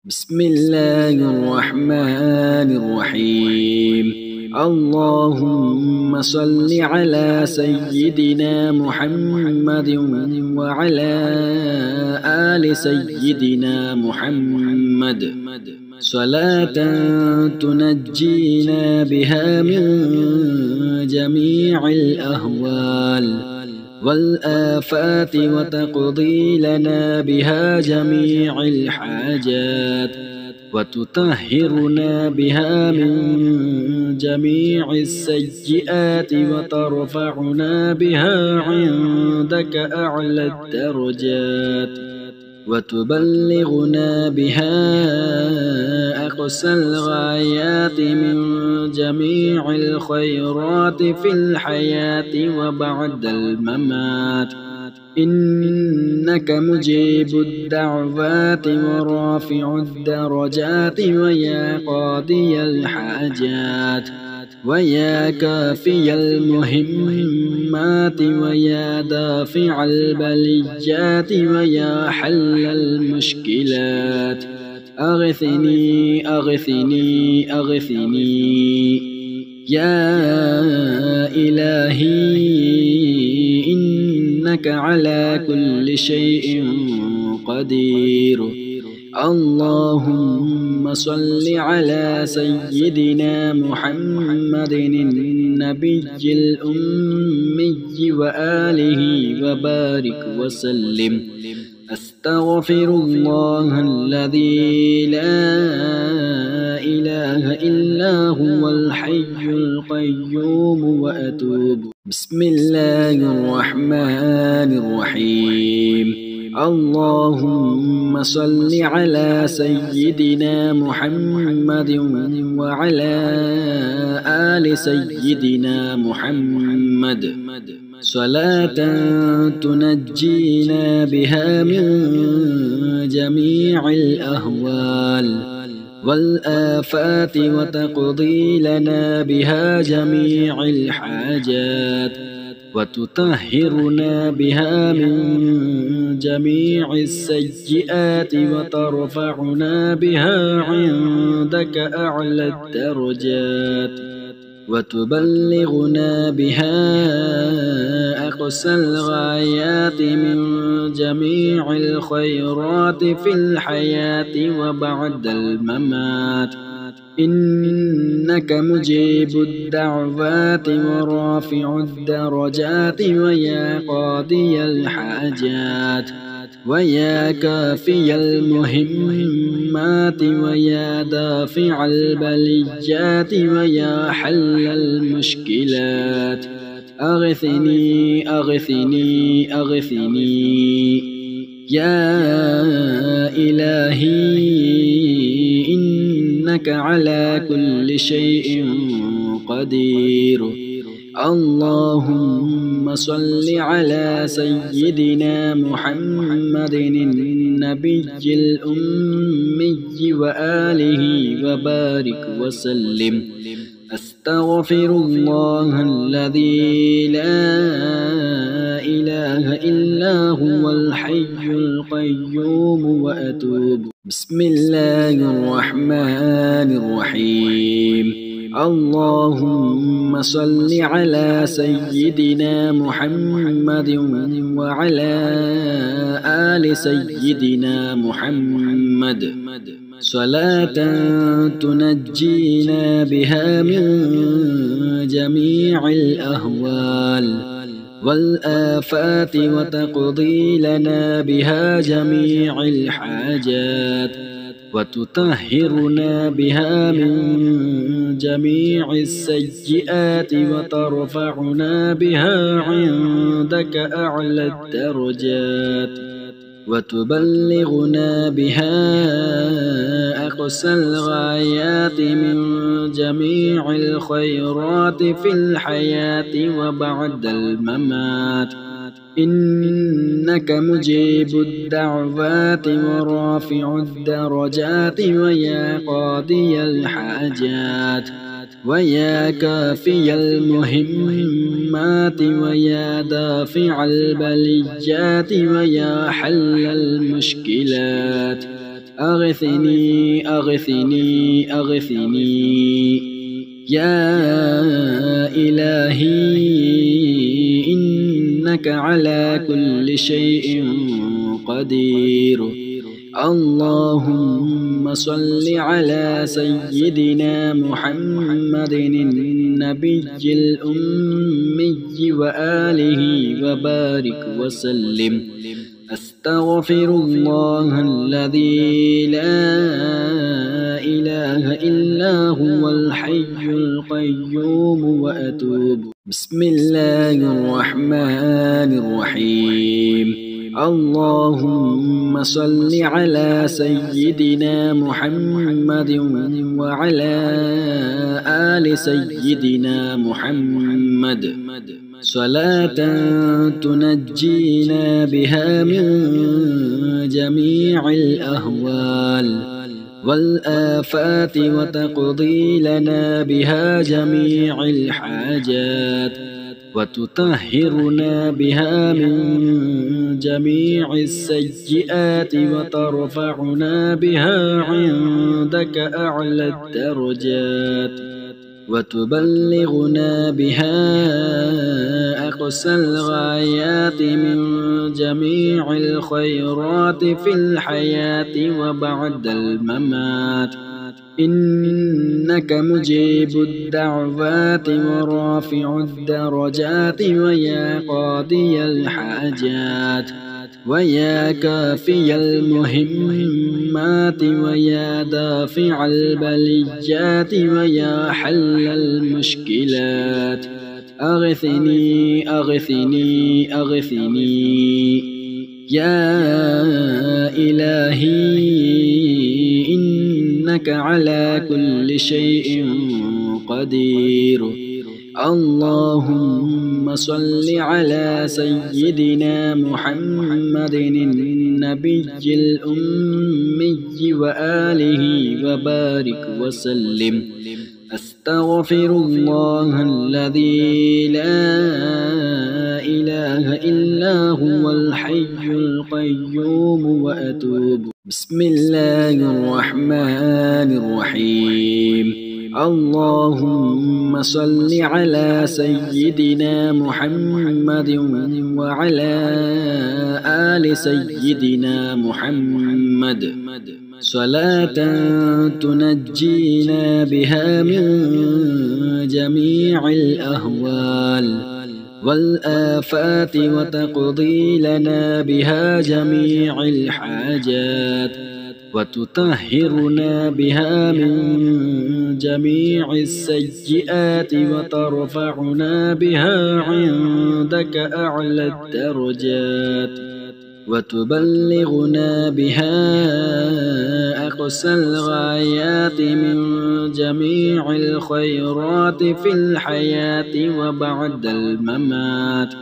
بسم الله الرحمن الرحيم. اللهم صل على سيدنا محمد وعلى آل سيدنا محمد صلاة تنجينا بها من جميع الأهوال والآفات وتقضي لنا بها جميع الحاجات وتطهرنا بها من جميع السيئات وترفعنا بها عندك أعلى الدرجات وتبلغنا بها أقصى الغايات من جميع الخيرات في الحياة وبعد الممات، إنك مجيب الدعوات ورافع الدرجات ويا قاضي الحاجات ويا كافي المهمات ويا دافع البليات ويا حل المشكلات. أغثني أغثني أغثني يا إلهي، إنك على كل شيء قدير. اللهم صل على سيدنا محمد النبي الأمي وآله وبارك وسلم. أستغفر الله الذي لا إله إلا هو الحي القيوم وأتوب. بسم الله الرحمن الرحيم. اللهم صل على سيدنا محمد وعلى آل سيدنا محمد صلاة تنجينا بها من جميع الأهوال والآفات وتقضي لنا بها جميع الحاجات وتطهرنا بها من جميع السيئات وترفعنا بها عندك أعلى الدرجات وتبلغنا بها أقصى الغايات من جميع الخيرات في الحياة وبعد الممات، إنك مجيب الدعوات ورافع الدرجات ويا قاضي الحاجات ويا كافي المهمات ويا دافع البليات ويا حل المشكلات. أغثني أغثني أغثني يا إلهي، إنك على كل شيء قدير. اللهم صل على سيدنا محمد النبي الأمي وآله وبارك وسلم. أستغفر الله الذي لا إله إلا هو الحي القيوم وأتوب. بسم الله الرحمن الرحيم. اللهم صل على سيدنا محمد وعلى آل سيدنا محمد صلاة تنجينا بها من جميع الأهوال والآفات وتقضي لنا بها جميع الحاجات وتطهرنا بها من جميع السيئات وترفعنا بها عندك أعلى الدرجات وتبلغنا بها أقصى الغايات من جميع الخيرات في الحياة وبعد الممات، إنك مجيب الدعوات ورافع الدرجات ويا قاضي الحاجات ويا كافي المهمات ويا دافع البليات ويا حل المشكلات. أغثني أغثني أغثني يا إلهي إنك على كل شيء قدير. اللهم صل على سيدنا محمد النبي الأمي وآله وبارك وسلم. أستغفر الله الذي لا إله إلا هو الحي القيوم وأتوب. بسم الله الرحمن الرحيم. اللهم صل على سيدنا محمد وعلى آل سيدنا محمد صلاة تنجينا بها من جميع الأهوال والآفات وتقضي لنا بها جميع الحاجات وتطهرنا بها من جميع السيئات وترفعنا بها عندك أعلى الدرجات وتبلغنا بها أقصى الغايات من جميع الخيرات في الحياة وبعد الممات. إنك مجيب الدعوات ورافع الدرجات ويا قاضي الحاجات ويا كافي المهمات ويا دافع البليات ويا حل المشكلات. أغثني أغثني أغثني يا إلهي إنك على كل شيء قدير. اللهم صل على سيدنا محمد النبي الأمي وآله وبارك وسلم. أستغفر الله الذي لا إله إلا هو الحي القيوم وأتوب. بسم الله الرحمن الرحيم. اللهم صل على سيدنا محمد وعلى آل سيدنا محمد صلاة تنجينا بها من جميع الأهوال والآفات وتقضي لنا بها جميع الحاجات وتطهرنا بها من جميع السيئات وترفعنا بها عندك أعلى الدرجات وتبلغنا بها أقصى الغايات من جميع الخيرات في الحياة وبعد الممات.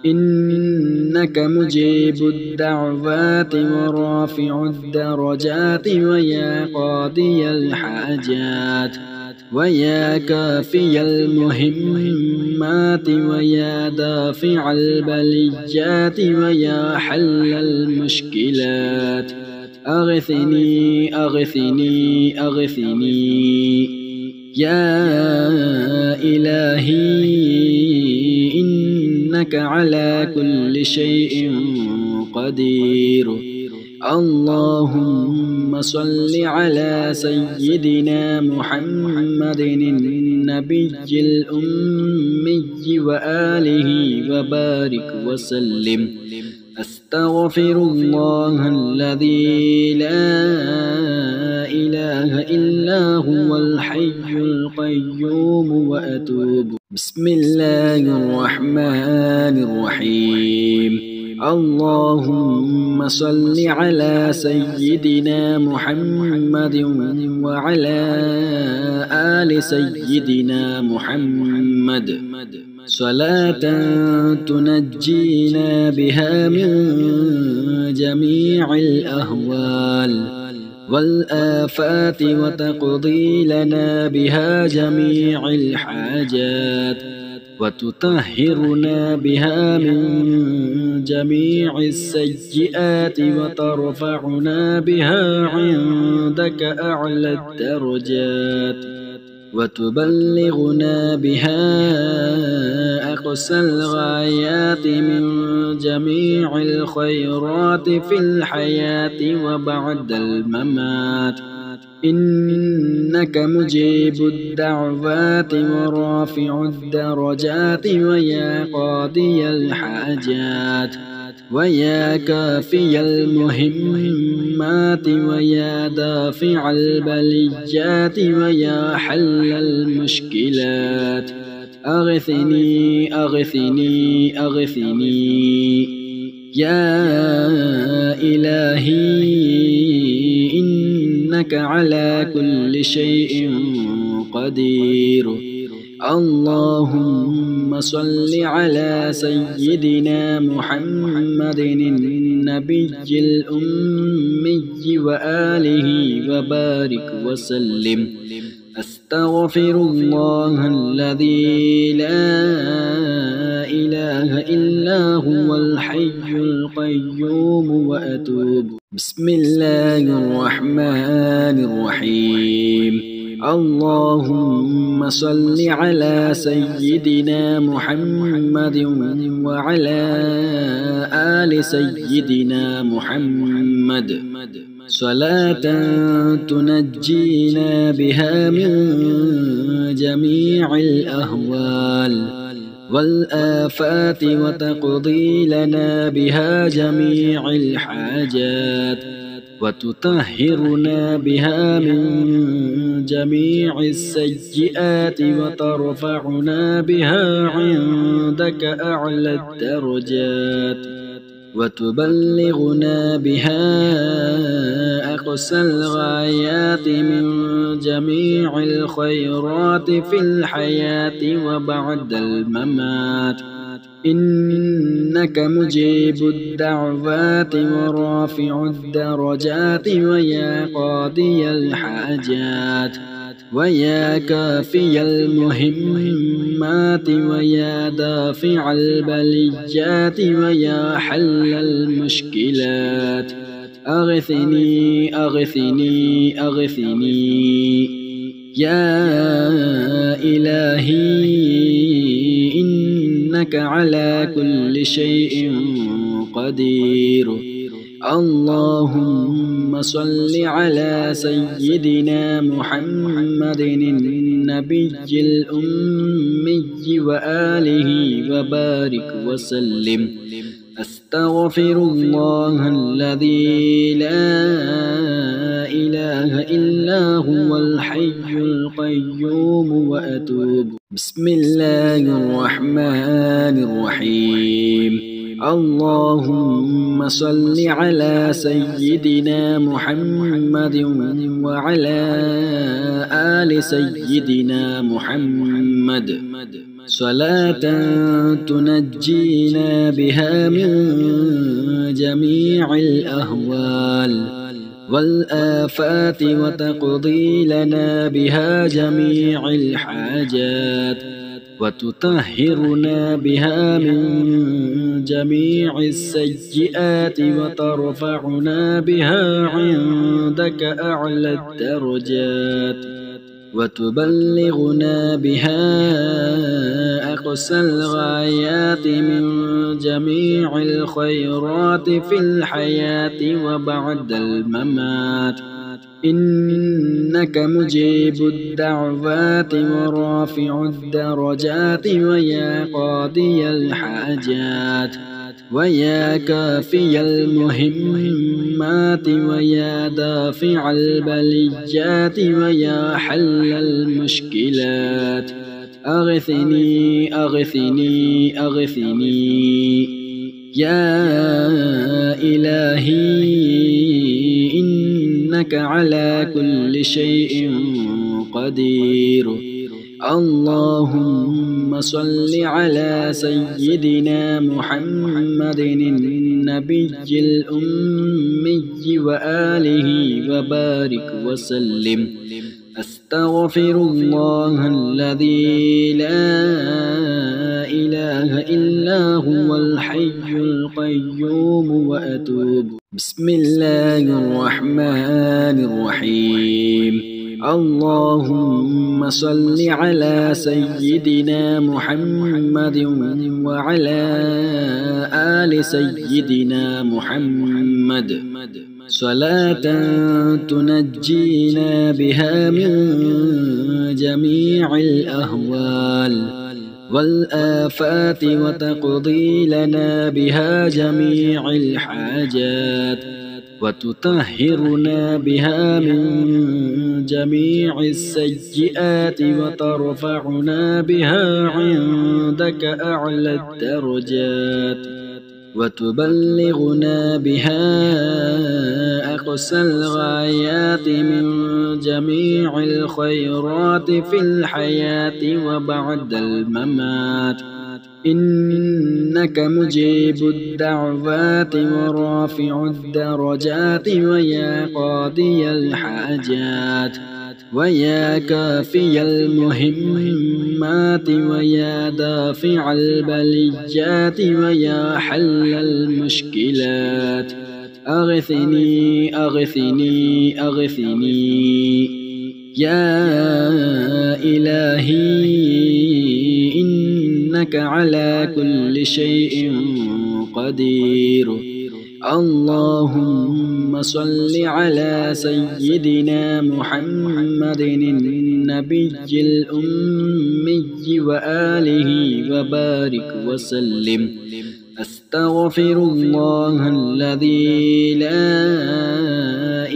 إنك مجيب الدعوات ورافع الدرجات ويا قاضي الحاجات ويا كافي المهمات ويا دافع البليات ويا حل المشكلات. أغثني أغثني أغثني يا إلهي إنك على كل شيء قدير. اللهم صل على سيدنا محمد النبي الأمي وآله وبارك وسلم. أستغفر الله الذي لا إله إلا هو الحي القيوم وأتوب. بسم الله الرحمن الرحيم. اللهم صل على سيدنا محمد وعلى آل سيدنا محمد صلاة تنجينا بها من جميع الأهوال والآفات وتقضي لنا بها جميع الحاجات وتطهرنا بها من جميع السيئات وترفعنا بها عندك أعلى الدرجات وتبلغنا بها أقصى الغايات من جميع الخيرات في الحياة وبعد الممات إنك مجيب الدعوات ورافع الدرجات ويا قاضي الحاجات ويا كافي المهمات ويا دافع البليات ويا حل المشكلات أغثني أغثني أغثني يا إلهي إنك على كل شيء قدير. اللهم صل على سيدنا محمد النبي الأمي وآله وبارك وسلم. أستغفر الله الذي لا إله إلا هو الحي القيوم وأتوب. بسم الله الرحمن الرحيم. اللهم صل على سيدنا محمد وعلى آل سيدنا محمد صلاة تنجينا بها من جميع الأهوال والآفات وتقضي لنا بها جميع الحاجات وتطهرنا بها من جميع السيئات وترفعنا بها عندك أعلى الدرجات وتبلغنا بها أقصى الغايات من جميع الخيرات في الحياة وبعد الممات إنك مجيب الدعوات ورافع الدرجات ويا قاضي الحاجات ويا كافي المهمات ويا دافع البليات ويا حل المشكلات أغثني أغثني أغثني يا إلهي إنك على كل شيء قدير. اللهم صل على سيدنا محمد النبي الأمي وآله وبارك وسلم. أستغفر الله الذي لا إله إلا هو الحي القيوم وأتوب. بسم الله الرحمن الرحيم. اللهم صل على سيدنا محمد وعلى آل سيدنا محمد صلاة تنجينا بها من جميع الأهوال والآفات وتقضي لنا بها جميع الحاجات وتطهرنا بها من جميع السيئات وترفعنا بها عندك أعلى الدرجات وتبلغنا بها أقصى الغايات من جميع الخيرات في الحياة وبعد الممات إنك مجيب الدعوات ورافع الدرجات ويا قاضي الحاجات ويا كافي المهمات ويا دافع البليات ويا حل المشكلات أغثني أغثني أغثني يا إلهي إنك على كل شيء قدير. اللهم صل على سيدنا محمد النبي الأمي وآله وبارك وسلم. أستغفر الله الذي لا إله إلا هو الحي القيوم وأتوب. بسم الله الرحمن الرحيم. اللهم صل على سيدنا محمد وعلى آل سيدنا محمد صلاة تنجينا بها من جميع الأهوال والآفات وتقضي لنا بها جميع الحاجات وتطهرنا بها من جميع السيئات وترفعنا بها عندك أعلى الدرجات وتبلغنا بها أقصى الغايات من جميع الخيرات في الحياة وبعد الممات. إنك مجيب الدعوات ورافع الدرجات ويا قاضي الحاجات ويا كافي المهمات ويا دافع البليات ويا حل المشكلات. أغثني أغثني أغثني يا إلهي إنك على كل شيء قدير. اللهم صل على سيدنا محمد النبي الأمي وآله وبارك وسلم. أستغفر الله الذي لا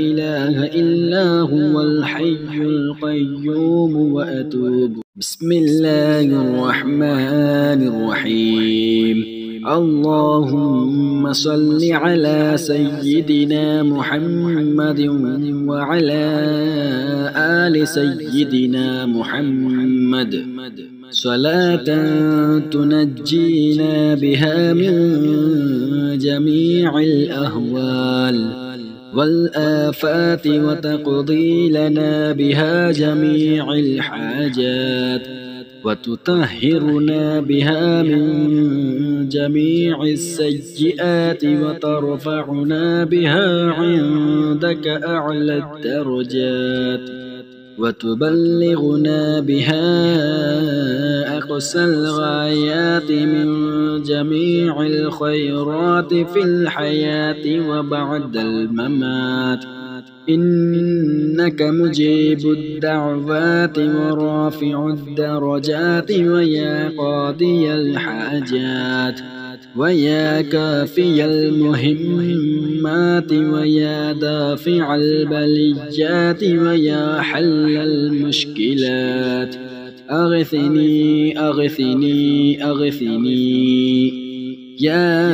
إله إلا هو الحي القيوم وأتوب. بسم الله الرحمن الرحيم. اللهم صل على سيدنا محمد وعلى آل سيدنا محمد صلاة تنجينا بها من جميع الأهوال والآفات وتقضي لنا بها جميع الحاجات وتطهرنا بها من جميع السيئات وترفعنا بها عندك أعلى الدرجات وتبلغنا بها أقصى الغايات من جميع الخيرات في الحياة وبعد الممات. إنك مجيب الدعوات ورافع الدرجات ويا قاضي الحاجات ويا كافي المهمات ويا دافع البليات ويا حل المشكلات. أغثني أغثني أغثني يا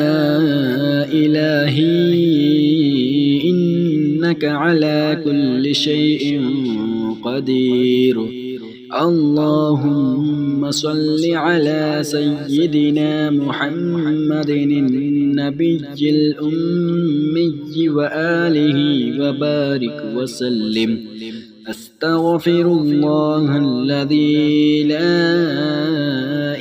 إلهي إنك على كل شيء قدير. اللهم صل على سيدنا محمد النبي الأمي وآله وبارك وسلم. أستغفر الله الذي لا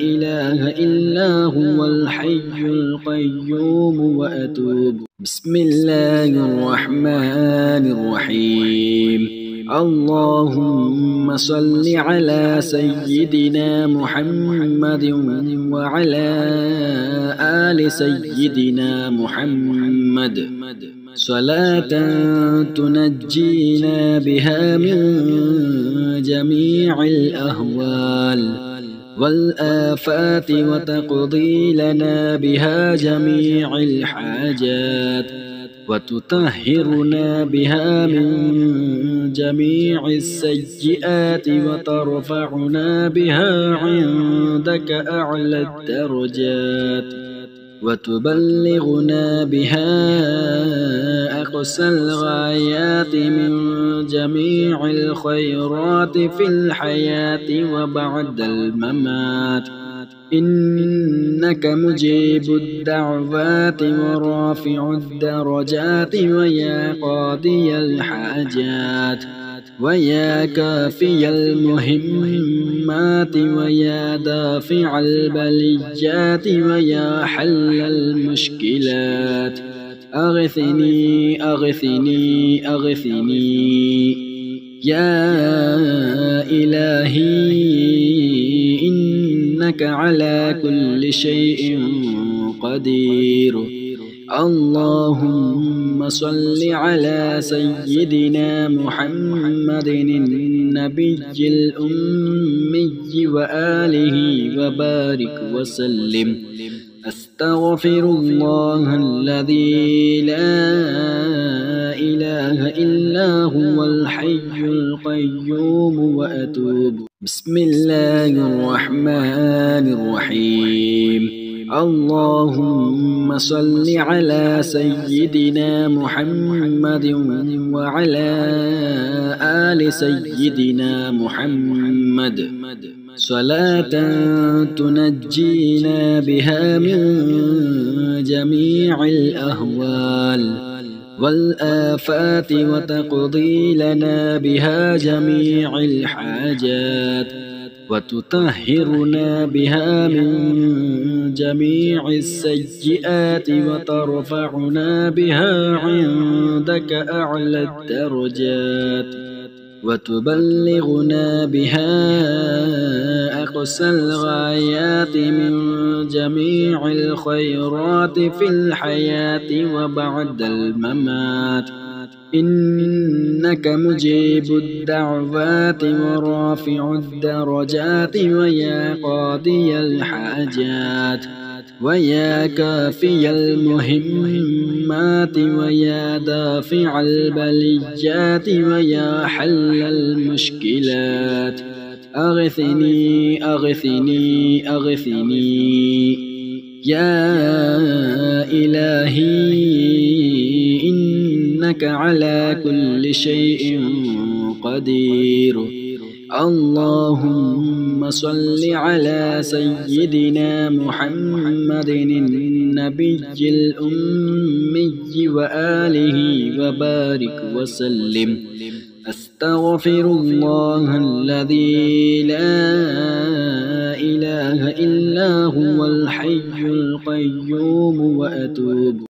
إله إلا هو الحي القيوم وأتوب. بسم الله الرحمن الرحيم. اللهم صل على سيدنا محمد وعلى آل سيدنا محمد صلاة تنجينا بها من جميع الأهوال والآفات وتقضي لنا بها جميع الحاجات وتطهرنا بها من جميع السيئات وترفعنا بها عندك أعلى الدرجات وتبلغنا بها أقصى الغايات من جميع الخيرات في الحياة وبعد الممات. إنك مجيب الدعوات ورافع الدرجات ويا قاضي الحاجات ويا كافي المهمات ويا دافع البليات ويا حل المشكلات أغثني أغثني أغثني يا إلهي إنك على كل شيء قدير. اللهم صل على سيدنا محمد النبي الأمي وآله وبارك وسلم. أستغفر الله الذي لا إله إلا هو الحي القيوم وأتوب. بسم الله الرحمن الرحيم. اللهم صل على سيدنا محمد وعلى آل سيدنا محمد صلاة تنجينا بها من جميع الأهوال والآفات وتقضي لنا بها جميع الحاجات وتطهرنا بها من جميع السيئات وترفعنا بها عندك أعلى الدرجات وتبلغنا بها أقصى الغايات من جميع الخيرات في الحياة وبعد الممات. إنك مجيب الدعوات ورافع الدرجات ويا قاضي الحاجات ويا كافي المهمات ويا دافع البليات ويا حل المشكلات أغثني أغثني أغثني يا إلهي إنك على كل شيء قدير. اللهم صل على سيدنا محمد النبي الأمي وآله وبارك وسلم. أستغفر الله الذي لا إله إلا هو الحي القيوم وأتوب